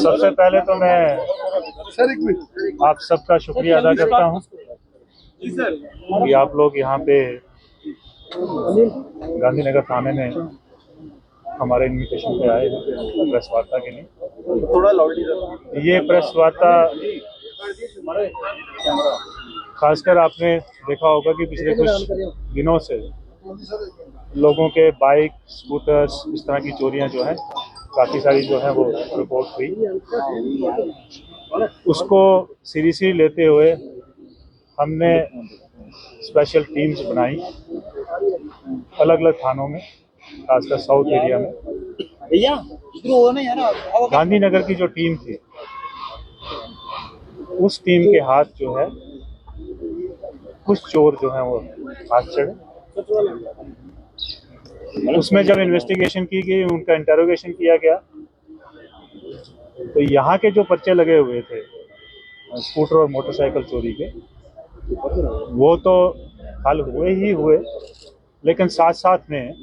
सबसे पहले तो मैं आप सबका शुक्रिया अदा करता हूं कि आप लोग यहाँ पे गांधीनगर थाने में हमारे इन्विटेशन पे आए हैं प्रेस वार्ता के लिए। थोड़ा लाउडली ये प्रेस वार्ता खासकर आपने देखा होगा कि पिछले कुछ दिनों से लोगों के बाइक स्कूटर्स इस तरह की चोरियां जो हैं काफ़ी सारी जो है वो रिपोर्ट हुई। उसको सीरियसली लेते हुए हमने स्पेशल टीम्स बनाई अलग अलग थानों में, खासकर साउथ एरिया में। गांधीनगर की जो टीम थी उस टीम के हाथ जो है कुछ चोर जो हैं वो हाथ चढ़े। उसमें जब इन्वेस्टिगेशन की गई, उनका इंटरोगेशन किया गया, तो यहाँ के जो पर्चे लगे हुए थे स्कूटर और मोटरसाइकिल चोरी के, वो तो हल हुए ही हुए, लेकिन साथ साथ में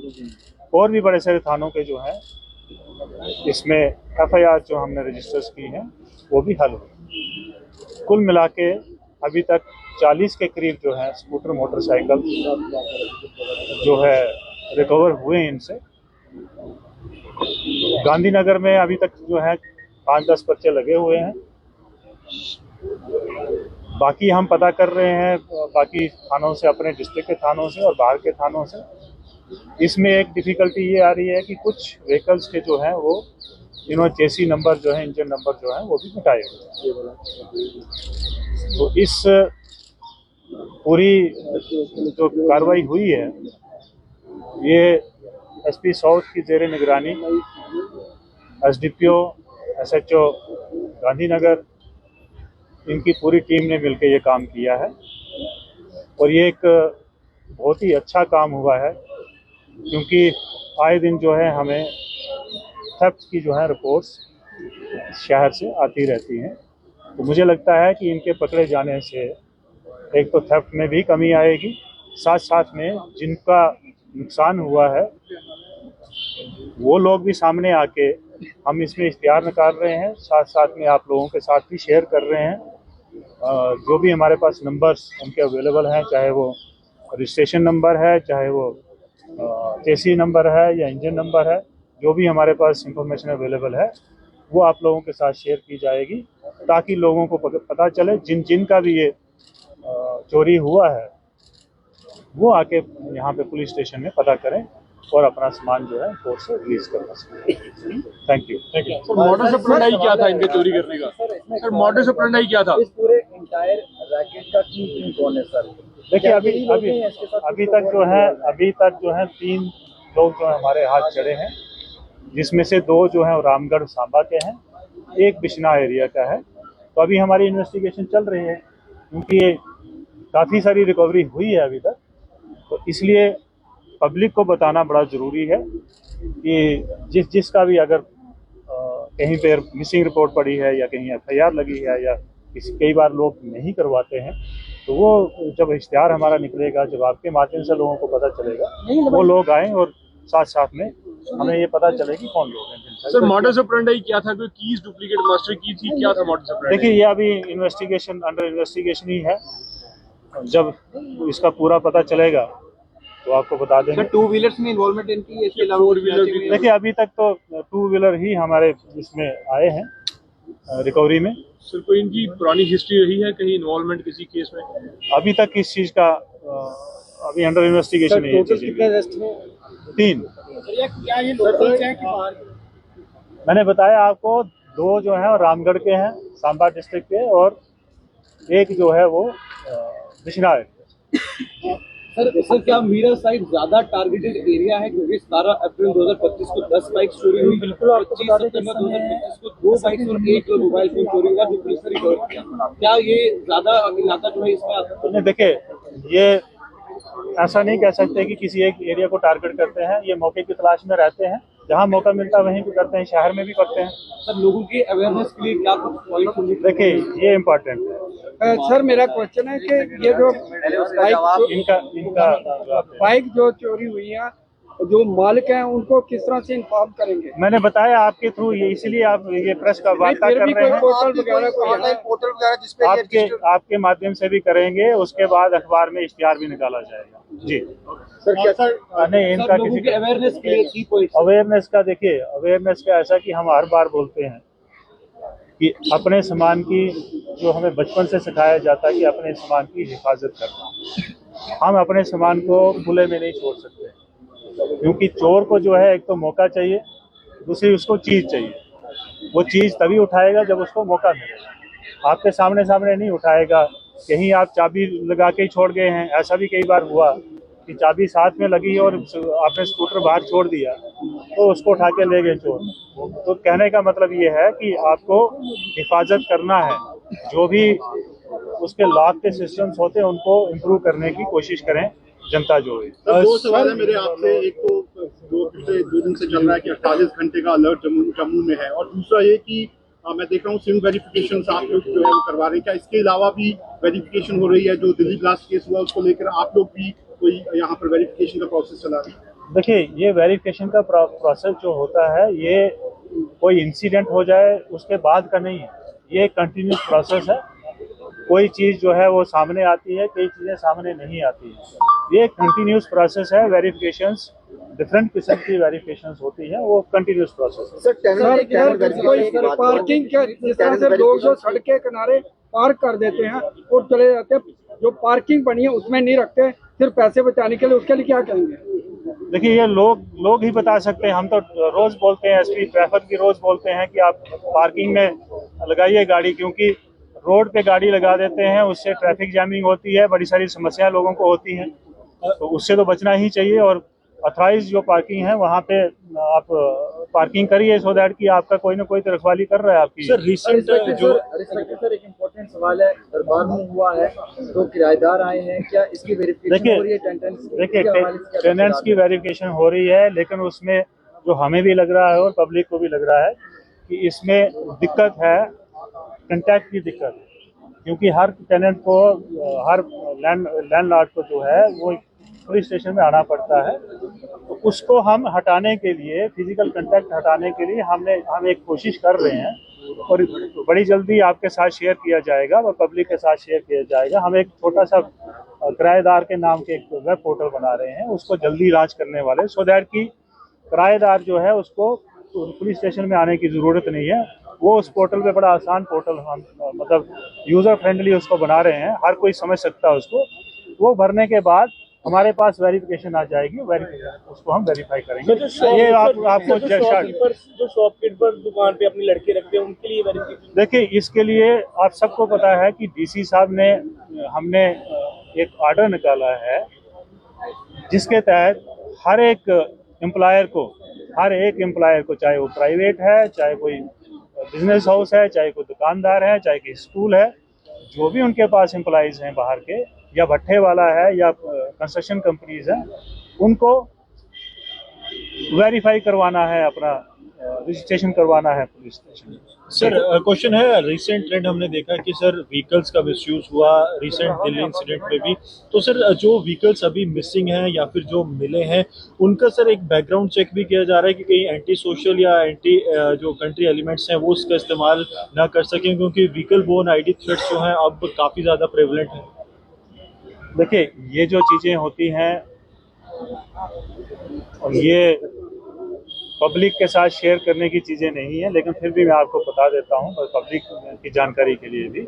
और भी बड़े सारे थानों के जो हैं इसमें एफआईआर जो हमने रजिस्टर्स की हैं वो भी हल हुए। कुल मिला के अभी तक 40 के करीब जो है स्कूटर मोटरसाइकिल जो है रिकवर हुए हैं इनसे। गांधीनगर में अभी तक जो है 5-10 पर्चे लगे हुए हैं। बाकी हम पता कर रहे हैं बाकी थानों से, अपने डिस्ट्रिक्ट के थानों से और बाहर के थानों से। इसमें एक डिफ़िकल्टी ये आ रही है कि कुछ व्हीकल्स के जो हैं वो इन्होंने चेसी नंबर जो है, इंजन नंबर जो है वो भी मिटाए हुए। तो इस पूरी जो कार्रवाई हुई है ये एसपी साउथ की ज़ेरे निगरानी एसडीपीओ एसएचओ गांधीनगर इनकी पूरी टीम ने मिलकर ये काम किया है। और ये एक बहुत ही अच्छा काम हुआ है क्योंकि आए दिन जो है हमें थेफ्ट की जो है रिपोर्ट्स शहर से आती रहती हैं। तो मुझे लगता है कि इनके पकड़े जाने से एक तो थेफ्ट में भी कमी आएगी, साथ साथ में जिनका नुकसान हुआ है वो लोग भी सामने आके हम इसमें इश्तिहार निकाल रहे हैं, साथ साथ में आप लोगों के साथ भी शेयर कर रहे हैं। जो भी हमारे पास नंबर्स उनके अवेलेबल हैं, चाहे वो रजिस्ट्रेशन नंबर है, चाहे वो चेसी नंबर है या इंजन नंबर है, जो भी हमारे पास इंफॉर्मेशन अवेलेबल है वो आप लोगों के साथ शेयर की जाएगी ताकि लोगों को पता चले जिनका भी ये चोरी हुआ है वो आके यहाँ पे पुलिस स्टेशन में पता करें और अपना सामान जो है कोर्ट से रिलीज करना सकें। Thank you. Sir modus operandi क्या था इनके चोरी करने का? सर मॉडस ऑपरेंडी क्या था? इस पूरे एंटायर रैकेट का की कौन है सर? देखिए अभी तक जो है 3 लोग जो है हमारे हाथ चढ़े हैं, जिसमें से 2 जो हैं रामगढ़ सांबा के हैं, 1 बिश्ना एरिया का है। तो अभी हमारी इन्वेस्टिगेशन चल रही है क्योंकि काफ़ी सारी रिकवरी हुई है अभी तक, तो इसलिए पब्लिक को बताना बड़ा ज़रूरी है कि जिसका भी अगर कहीं पर मिसिंग रिपोर्ट पड़ी है या कहीं एफआईआर लगी है या कई बार लोग नहीं करवाते हैं, तो वो जब इश्तिहार हमारा निकलेगा, जब आपके माध्यम से लोगों को पता चलेगा, वो लोग आएँ और साथ साथ में हमें ये पता चले कि कौन लोग हैं। सर मॉडस ऑपरेंडी क्या था? कोई कीज डुप्लीकेट मास्टर की थी, क्या था मॉडस ऑपरेंडी? देखिए ये अभी अंडर इन्वेस्टिगेशन ही है। जब इसका पूरा पता चलेगा तो आपको बता देंगे। सर 2 व्हीलर्स में इन्वॉल्वमेंट इनकी है, इसके अलावा 4 व्हीलर? देखिए अभी तक तो 2 व्हीलर ही हमारे इसमें आए हैं रिकवरी में। सर कोई इनकी पुरानी हिस्ट्री रही है कहीं इन्वॉल्वमेंट किसी केस में? अभी तक इस चीज़ का अभी अंडर इन्वेस्टिगेशन है। 3 मैंने बताया आपको, 2 जो हैं रामगढ़ के हैं, सांबा डिस्ट्रिक्ट के, और 1 जो है वो बिश्ना है। सर क्या मीरा साइड ज्यादा टारगेटेड एरिया है क्योंकि 17 अप्रैल 2025 को 10 बाइक चोरी हुई, 25 सितंबर 2025 को 2 बाइक और 1 मोबाइल फोन चोरी हुआ जो पुलिस ने रिकवर किया। क्या ये ज्यादा इलाका जो है इसमें आता है? देखिए ये ऐसा नहीं कह सकते कि किसी एक एरिया को टारगेट करते हैं, ये मौके की तलाश में रहते हैं, जहाँ मौका मिलता है वहीं भी करते हैं, शहर में भी करते हैं। सर लोगों की अवेयरनेस के लिए क्या कुछ पॉइंट? देखिए ये इम्पोर्टेंट है। सर मेरा क्वेश्चन है कि ये जो इनका बाइक जो चोरी हुई है जो मालिक हैं उनको किस तरह से इन्फॉर्म करेंगे? मैंने बताया आपके थ्रू, ये इसीलिए आप ये प्रेस का वार्ता कर रहे हैं। पोर्टल वगैरह कोई ऑनलाइन पोर्टल वगैरह जिसपे आपके माध्यम से भी करेंगे, उसके बाद अखबार में इश्तिहार भी निकाला जाएगा। जी सर, क्या सर नहीं, इनका लोगों किसी की अवेयरनेस के लिए की कोई अवेयरनेस का, देखिए अवेयरनेस का ऐसा कि हम हर बार बोलते हैं कि अपने सामान की, जो हमें बचपन से सिखाया जाता है कि अपने सामान की हिफाजत करना, हम अपने सामान को खुले में नहीं छोड़ सकते, क्योंकि चोर को जो है एक तो मौका चाहिए, दूसरी उसको चीज़ चाहिए। वो चीज़ तभी उठाएगा जब उसको मौका मिलेगा, आपके सामने सामने नहीं उठाएगा। कहीं आप चाबी लगा के ही छोड़ गए हैं, ऐसा भी कई बार हुआ कि चाबी साथ में लगी और आपने स्कूटर बाहर छोड़ दिया तो उसको उठा के ले गए चोर। तो कहने का मतलब ये है कि आपको हिफाजत करना है, जो भी उसके लॉक के सिस्टम्स होते हैं उनको इम्प्रूव करने की कोशिश करें जनता जो है। दो सवाल है मेरे आपसे। एक तो जो पिछले 2 दिन से चल रहा है कि 48 घंटे का अलर्ट जम्मू में है, और दूसरा ये कि मैं देख रहा हूँ सिम वेरिफिकेशन आप लोग जो है वो करवा रहे हैं। क्या इसके अलावा भी वेरिफिकेशन हो रही है? जो दिल्ली ब्लास्ट केस हुआ उसको लेकर आप लोग भी कोई यहाँ पर वेरिफिकेशन का प्रोसेस चला रहे हैं? देखिए, ये वेरिफिकेशन का प्रोसेस जो होता है, ये कोई इंसिडेंट हो जाए उसके बाद का नहीं है, ये कंटिन्यूस प्रोसेस है। कोई चीज़ जो है वो सामने आती है, कई चीज़ें सामने नहीं आती हैं। ये कंटिन्यूस प्रोसेस है। वेरिफिकेशंस, डिफरेंट किस्म की वेरिफिकेशंस होती है, वो कंटिन्यूस प्रोसेस है। सर, पार्किंग क्या, जिस तरह से लोग जो सड़क के किनारे पार्क कर देते हैं और चले जाते हैं, जो पार्किंग बनी है उसमें नहीं रखते, सिर्फ पैसे बचाने के लिए, उसके लिए क्या कहेंगे? देखिए, ये लोग ही बता सकते हैं। हम तो रोज बोलते हैं, एसपी ट्रैफिक की रोज बोलते हैं कि आप पार्किंग में लगाइए गाड़ी, क्योंकि रोड पे गाड़ी लगा देते हैं, उससे ट्रैफिक जैमिंग होती है, बड़ी सारी समस्याएं लोगों को होती हैं, तो उससे तो बचना ही चाहिए। और अथराइज जो पार्किंग है वहाँ पे आप पार्किंग करिए, सो दैट कि आपका कोई ना कोई तो रखवाली कर रहा है आपकी। सर रिसेंट जो सर एक इम्पोर्टेंट सवाल है, दरबार में हुआ है तो किराएदार आए हैं, क्या इसकी वेरिफिकेशन हो रही है? देखिए, टेनेंट्स की वेरिफिकेशन हो रही है, लेकिन उसमें जो हमें भी लग रहा है और पब्लिक को भी लग रहा है कि इसमें दिक्कत है, कंटैक्ट की दिक्कत है, क्योंकि हर टेनेंट को, हर लैंडलॉर्ड को जो है वो पुलिस स्टेशन में आना पड़ता है। तो उसको हम हटाने के लिए, फिजिकल कांटेक्ट हटाने के लिए हम एक कोशिश कर रहे हैं, और बड़ी जल्दी आपके साथ शेयर किया जाएगा और पब्लिक के साथ शेयर किया जाएगा। हम एक छोटा सा किराएदार के नाम के एक वेब पोर्टल बना रहे हैं, उसको जल्दी लॉन्च करने वाले, सो दैट कि किराएदार जो है उसको पुलिस स्टेशन में आने की ज़रूरत नहीं है। वो उस पोर्टल पे बड़ा आसान पोर्टल हम मतलब यूज़र फ्रेंडली उसको बना रहे हैं, हर कोई समझ सकता है उसको। वो भरने के बाद हमारे पास वेरिफिकेशन आ जाएगी, उसको हम वेरीफाई करेंगे। ये आपको जो शॉपकीपर दुकान पे अपनी लड़के रखते हैं उनके लिए वेरिफिकेशन। देखिए, इसके लिए आप सबको पता है कि डीसी साहब ने, हमने एक ऑर्डर निकाला है जिसके तहत हर एक एम्प्लॉयर को, चाहे वो प्राइवेट है, चाहे कोई बिजनेस हाउस है, चाहे कोई दुकानदार है, चाहे कोई स्कूल है, जो भी उनके पास एम्प्लॉइज हैं बाहर के, या भट्ठे वाला है या कंस्ट्रक्शन कंपनीज हैं, उनको वेरीफाई करवाना है, अपना रजिस्ट्रेशन करवाना है पुलिस स्टेशन। सर क्वेश्चन है, रिसेंट ट्रेंड हमने देखा कि सर व्हीकल्स का मिसयूज हुआ रिसेंट दिल्ली इंसिडेंट में भी, तो सर जो व्हीकल्स अभी मिसिंग हैं या फिर जो मिले हैं उनका सर एक बैकग्राउंड चेक भी किया जा रहा है कि कहीं एंटी सोशल या एंटी जो कंट्री एलिमेंट्स हैं वो उसका इस्तेमाल ना कर सकें, क्योंकि व्हीकल बोर्न आईडी थ्रेट्स जो हैं अब काफ़ी ज़्यादा प्रेवलेंट हैं। देखिए, ये जो चीज़ें होती हैं और ये पब्लिक के साथ शेयर करने की चीज़ें नहीं है, लेकिन फिर भी मैं आपको बता देता हूँ और पब्लिक की जानकारी के लिए भी,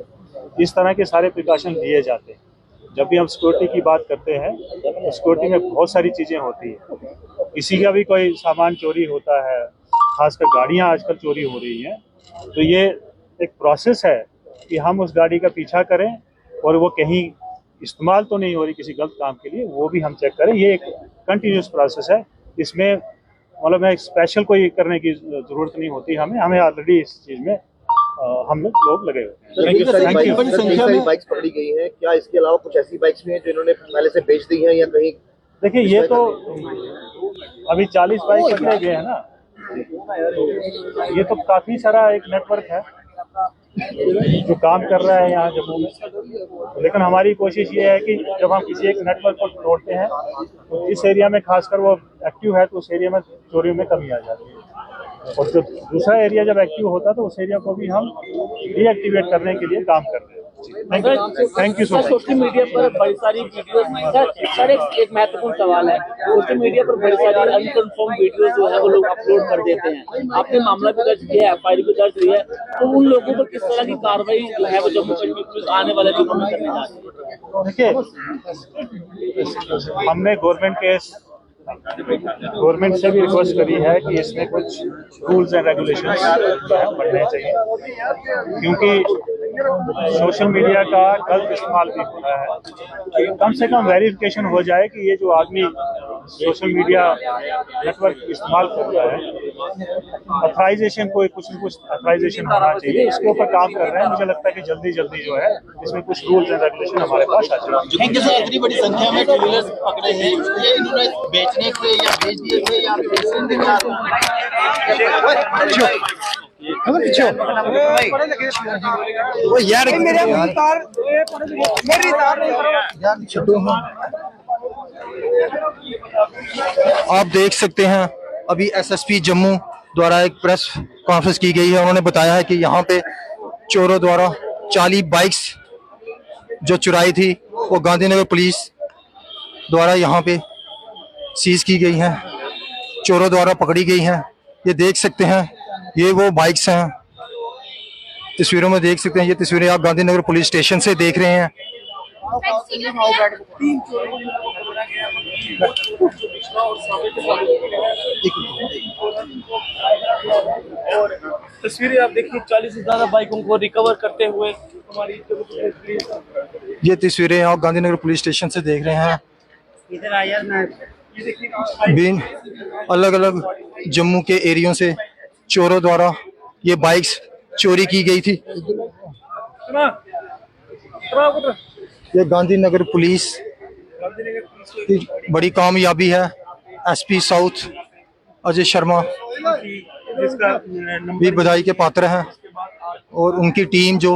इस तरह के सारे प्रिकॉशन लिए जाते हैं। जब भी हम सिक्योरिटी की बात करते हैं तो सिक्योरिटी में बहुत सारी चीज़ें होती हैं। किसी का भी कोई सामान चोरी होता है, खासकर गाड़ियाँ आजकल चोरी हो रही हैं, तो ये एक प्रोसेस है कि हम उस गाड़ी का पीछा करें और वो कहीं इस्तेमाल तो नहीं हो रही किसी गलत काम के लिए, वो भी हम चेक करें। ये एक कंटिन्यूस प्रोसेस है, इसमें मतलब मैं स्पेशल कोई करने की जरूरत नहीं होती हमें ऑलरेडी इस चीज़ में हम लोग लगे हुए हैं। बाइक्स पकड़ी गई हैं, क्या इसके अलावा कुछ ऐसी बाइक्स भी हैं जो इन्होंने पहले से बेच दी हैं या कहीं? देखिए, ये तो अभी 40 बाइक पकड़े गए हैं ना, ये तो काफ़ी सारा एक नेटवर्क है। जो काम कर रहा है यहाँ जम्मू में। लेकिन हमारी कोशिश ये है कि जब हम किसी एक नेटवर्क को तोड़ते हैं तो इस एरिया में खासकर वो एक्टिव है तो उस एरिया में चोरी में कमी आ जाती है, और जो दूसरा एरिया जब एक्टिव होता है तो उस एरिया को भी हम डीएक्टिवेट करने के लिए काम कर रहे हैं। Thank you so much. Social media पर बड़ी सारी वीडियोस सर एक महत्वपूर्ण सवाल है, सोशल मीडिया पर बड़ी सारी अनकन्फर्म वीडियोस जो है वो लोग अपलोड कर देते हैं। आपने मामला भी दर्ज किया है, एफआईआर भी दर्ज हुई है, तो उन लोगों पर किस तरह की कार्रवाई जो है वो जम्मू कश्मीर पुलिस आने वाले दिनों में करने जा रही है? देखिए, हमने गवर्नमेंट से भी रिक्वेस्ट करी है कि इसमें कुछ रूल्स एंड रेगुलेशंस बनने चाहिए, क्योंकि सोशल मीडिया का गलत इस्तेमाल भी हो रहा है। कम से कम वेरिफिकेशन हो जाए कि ये जो आदमी सोशल मीडिया नेटवर्क इस्तेमाल कर रहा है, अथराइजेशन कोई कुछ न कुछ अथराइजेशन होना चाहिए। इसके ऊपर काम कर रहे हैं। मुझे लगता है कि जल्दी जो है इसमें कुछ रूल्स एंड रेगुलेशन हमारे पास आ जाए। इतनी बड़ी संख्या में टू व्हीलर्स पकड़े हैं, ये इन्होंने बेचने थे या बेच दिए थे या वो यार आप देख सकते हैं अभी एसएसपी जम्मू द्वारा एक प्रेस कॉन्फ्रेंस की गई है। उन्होंने बताया है कि यहाँ पे चोरों द्वारा 40 बाइक्स जो चुराई थी वो गांधीनगर पुलिस द्वारा यहाँ पे सीज की गई हैं, चोरों द्वारा पकड़ी गई हैं। ये देख सकते हैं, ये वो बाइक्स हैं, तस्वीरों में देख सकते हैं। ये तस्वीरें आप गांधीनगर पुलिस स्टेशन से देख रहे हैं। तस्वीरें आप देखिए, 40 से ज्यादा बाइकों को रिकवर करते हुए हमारी ये तस्वीरें आप गांधीनगर पुलिस स्टेशन से देख रहे हैं। बिन अलग अलग जम्मू के एरियो से चोरों द्वारा ये बाइक्स चोरी की गई थी। ये गांधीनगर पुलिस की बड़ी कामयाबी है। एसपी साउथ अजय शर्मा भी बधाई के पात्र हैं और उनकी टीम जो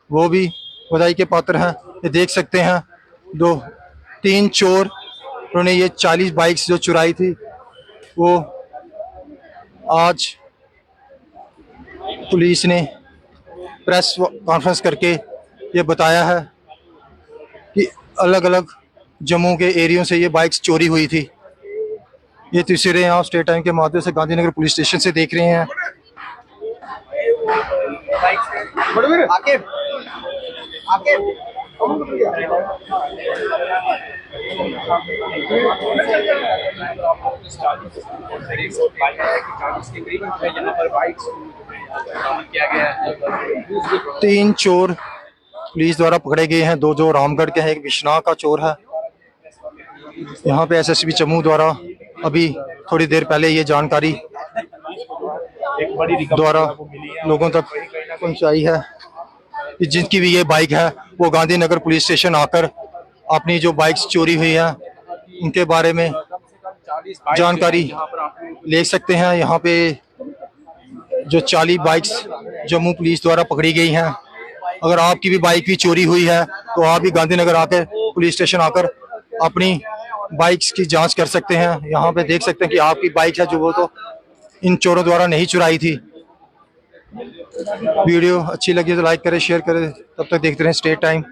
वो भी बधाई के पात्र हैं। ये देख सकते हैं 2-3 चोर, उन्होंने ये 40 बाइक्स जो चुराई थी वो आज पुलिस ने प्रेस कॉन्फ्रेंस करके ये बताया है कि अलग अलग जम्मू के एरियो से ये बाइक्स चोरी हुई थी। ये तस्वीरें आप स्टेट टाइम के माध्यम से गांधीनगर पुलिस स्टेशन से देख रहे हैं। तीन चोर पुलिस द्वारा पकड़े गए हैं। 2 जो रामगढ़ के हैं, एक बिश्नाह का चोर है। यहाँ पे एसएसपी जम्मू द्वारा अभी थोड़ी देर पहले ये जानकारी द्वारा लोगों तक पहुंचाई है कि जिनकी भी ये बाइक है वो गांधीनगर पुलिस स्टेशन आकर अपनी जो बाइक्स चोरी हुई है उनके बारे में जानकारी ले सकते हैं। यहाँ पे जो 40 बाइक्स जम्मू पुलिस द्वारा पकड़ी गई हैं, अगर आपकी भी बाइक भी चोरी हुई है तो आप भी गांधीनगर आकर पुलिस स्टेशन आकर अपनी बाइक्स की जांच कर सकते हैं। यहाँ पे देख सकते हैं कि आपकी बाइक है जो वो तो इन चोरों द्वारा नहीं चुराई थी। वीडियो अच्छी लगी तो लाइक करें, शेयर करें। तब तक देखते रहें स्टेट टाइम।